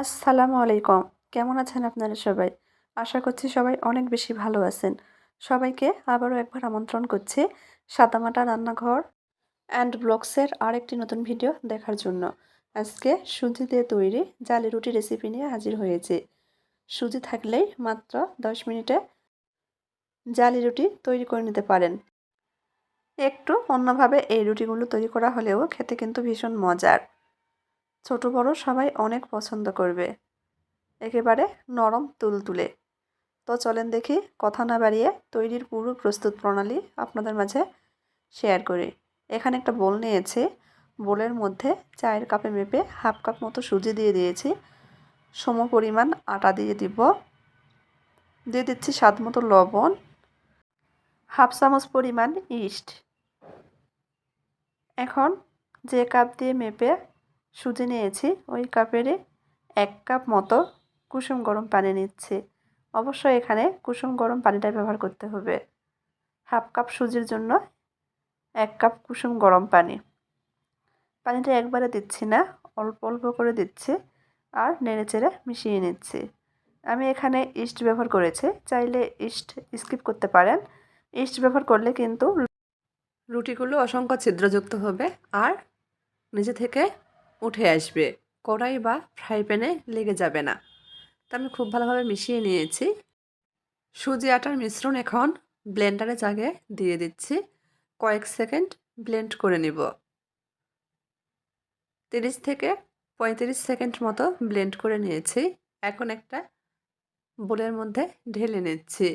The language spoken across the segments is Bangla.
আসসালামু আলাইকুম। কেমন আছেন আপনারা সবাই? আশা করছি সবাই অনেক বেশি ভালো আছেন। সবাইকে আবারও একবার আমন্ত্রণ করছি সাদামাটা রান্নাঘর অ্যান্ড ব্লগসের আরেকটি নতুন ভিডিও দেখার জন্য। আজকে সুজি দিয়ে তৈরি জালি রুটি রেসিপি নিয়ে হাজির হয়েছি। সুজি থাকলেই মাত্র 10 মিনিটে জালি রুটি তৈরি করে নিতে পারেন। একটু অন্যভাবে এই রুটিগুলো তৈরি করা হলেও খেতে কিন্তু ভীষণ মজার। ছোট বড় সবাই অনেক পছন্দ করবে। একেবারে নরম তুলতুলে। তো চলেন দেখি কথা না বাড়িয়ে তৈরির পুরো প্রস্তুত প্রণালী আপনাদের মাঝে শেয়ার করি। এখানে একটা বোল নিয়েছি। বোলের মধ্যে চায়ের কাপে মেপে হাফ কাপ মতো সুজি দিয়ে দিয়েছি। সম পরিমাণ আটা দিয়ে দিব। দিয়ে দিচ্ছি স্বাদ মতো লবণ, হাফ চামচ পরিমাণ ইস্ট। এখন যে কাপ দিয়ে মেপে সুজি নিয়েছি ওই কাপেরই 1 কাপ মতো কুসুম গরম পানি নিচ্ছি। অবশ্যই এখানে কুসুম গরম পানিটা ব্যবহার করতে হবে। হাফ কাপ সুজির জন্য 1 কাপ কুসুম গরম পানি। পানিটা একবারে দিচ্ছি না, অল্প অল্প করে দিচ্ছি আর নেড়েচেড়ে মিশিয়ে নিচ্ছি। আমি এখানে ইস্ট ব্যবহার করেছি, চাইলে ইস্ট স্কিপ করতে পারেন। ইস্ট ব্যবহার করলে কিন্তু রুটিগুলো অসংখ্য ছিদ্রযুক্ত হবে আর নিজে থেকে উঠে আসবে, কড়াই বা ফ্রাই প্যানে লেগে যাবে না। তো আমি খুব ভালোভাবে মিশিয়ে নিয়েছি। সুজি আটার মিশ্রণ এখন ব্লেন্ডারে জাগে দিয়ে দিচ্ছি। কয়েক সেকেন্ড ব্লেন্ড করে নিব। 30 থেকে 35 সেকেন্ড মতো ব্লেন্ড করে নিয়েছি। এখন একটা বোলের মধ্যে ঢেলে নিচ্ছি।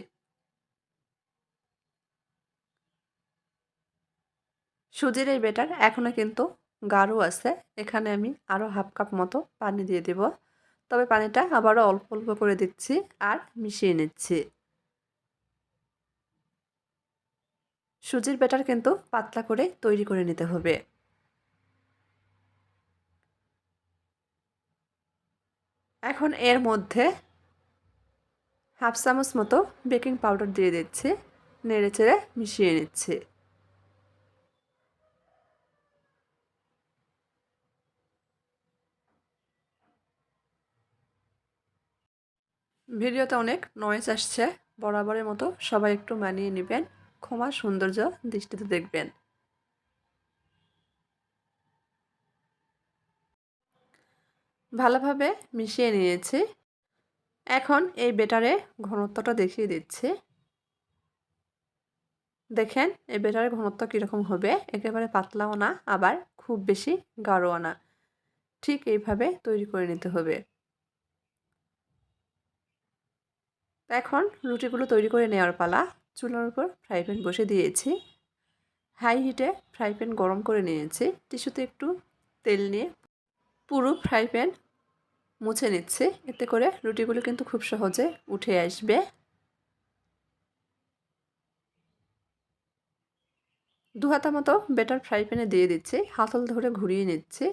সুজির এই ব্যাটার এখনও কিন্তু গাঢ় আছে। এখানে আমি আরও হাফ কাপ মতো পানি দিয়ে দেব। তবে পানিটা আবারও অল্প অল্প করে দিচ্ছি আর মিশিয়ে নিচ্ছি। সুজির ব্যাটার কিন্তু পাতলা করে তৈরি করে নিতে হবে। এখন এর মধ্যে হাফ চামচ মতো বেকিং পাউডার দিয়ে দিচ্ছি। নেড়েচেড়ে মিশিয়ে নিচ্ছি। ভিডিওতে অনেক নয়েজ আসছে, বরাবরের মতো সবাই একটু মানিয়ে নেবেন। ক্ষমা সৌন্দর্য দৃষ্টিতে দেখবেন। ভালোভাবে মিশিয়ে নিয়েছি। এখন এই ব্যাটারে ঘনত্বটা দেখিয়ে দিচ্ছি। দেখেন এই ব্যাটারের ঘনত্ব কীরকম হবে। একেবারে পাতলাও না, আবার খুব বেশি গাঢ়ও না। ঠিক এইভাবে তৈরি করে নিতে হবে। এখন রুটিগুলো তৈরি করে নেওয়ার পালা। চুলার উপর ফ্রাই প্যান বসে দিয়েছি। হাই হিটে ফ্রাই প্যান গরম করে নিয়েছি। টিস্যুতে একটু তেল নিয়ে পুরো ফ্রাই প্যান মুছে নিচ্ছি। এতে করে রুটিগুলো কিন্তু খুব সহজে উঠে আসবে। 2 হাতা মতো ব্যাটার ফ্রাই প্যানে দিয়ে দিচ্ছি। হাতল ধরে ঘুরিয়ে নিচ্ছি।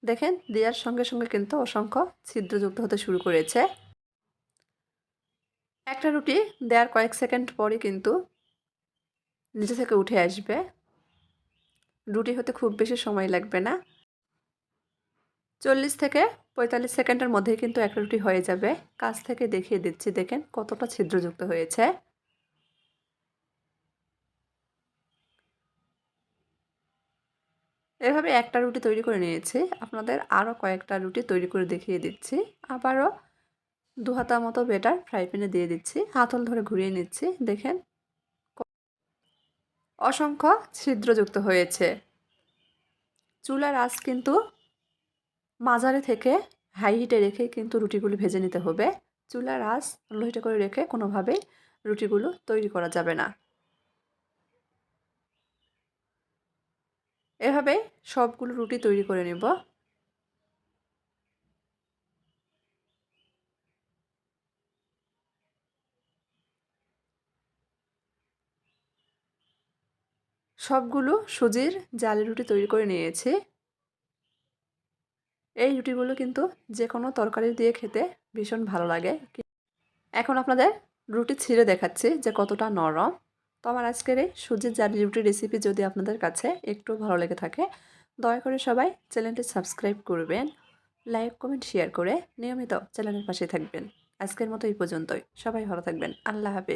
দেখেন দেওয়ার সঙ্গে সঙ্গে কিন্তু অসংখ্য ছিদ্রযুক্ত হতে শুরু করেছে। একটা রুটি দেওয়ার কয়েক সেকেন্ড পরই কিন্তু নিচে থেকে উঠে আসবে। রুটি হতে খুব বেশি সময় লাগবে না। 40 থেকে 45 সেকেন্ডের মধ্যেই কিন্তু একটা রুটি হয়ে যাবে। কাছ থেকে দেখিয়ে দিচ্ছি, দেখেন কতটা ছিদ্রযুক্ত হয়েছে। এভাবে একটা রুটি তৈরি করে নিয়েছি। আপনাদের আরও কয়েকটা রুটি তৈরি করে দেখিয়ে দিচ্ছি। আবারও 2 হাতা মতো ব্যাটার ফ্রাই প্যানে দিয়ে দিচ্ছি। হাতল ধরে ঘুরিয়ে নিচ্ছি। দেখেন অসংখ্য ছিদ্রযুক্ত হয়েছে। চুলার আঁচ কিন্তু মাঝারি থেকে হাই হিটে রেখে কিন্তু রুটিগুলো ভেজে নিতে হবে। চুলার আঁচ লো হিটে করে রেখে কোনোভাবেই রুটিগুলো তৈরি করা যাবে না। এভাবে সবগুলো রুটি তৈরি করে নেব। সবগুলো সুজির জালি রুটি তৈরি করে নিয়েছি। এই রুটিগুলো কিন্তু যে কোনো তরকারি দিয়ে খেতে ভীষণ ভালো লাগে। এখন আপনাদের রুটি ছিঁড়ে দেখাচ্ছি যে কতটা নরম। তো আমার আজকের এই সুজির জালি রুটির রেসিপি যদি আপনাদের কাছে একটু ভালো লেগে থাকে, দয়া করে সবাই চ্যানেলটি সাবস্ক্রাইব করবেন। লাইক, কমেন্ট, শেয়ার করে নিয়মিত চ্যানেলের পাশে থাকবেন। আজকের মতো এই পর্যন্তই। সবাই ভালো থাকবেন। আল্লাহ হাফেজ।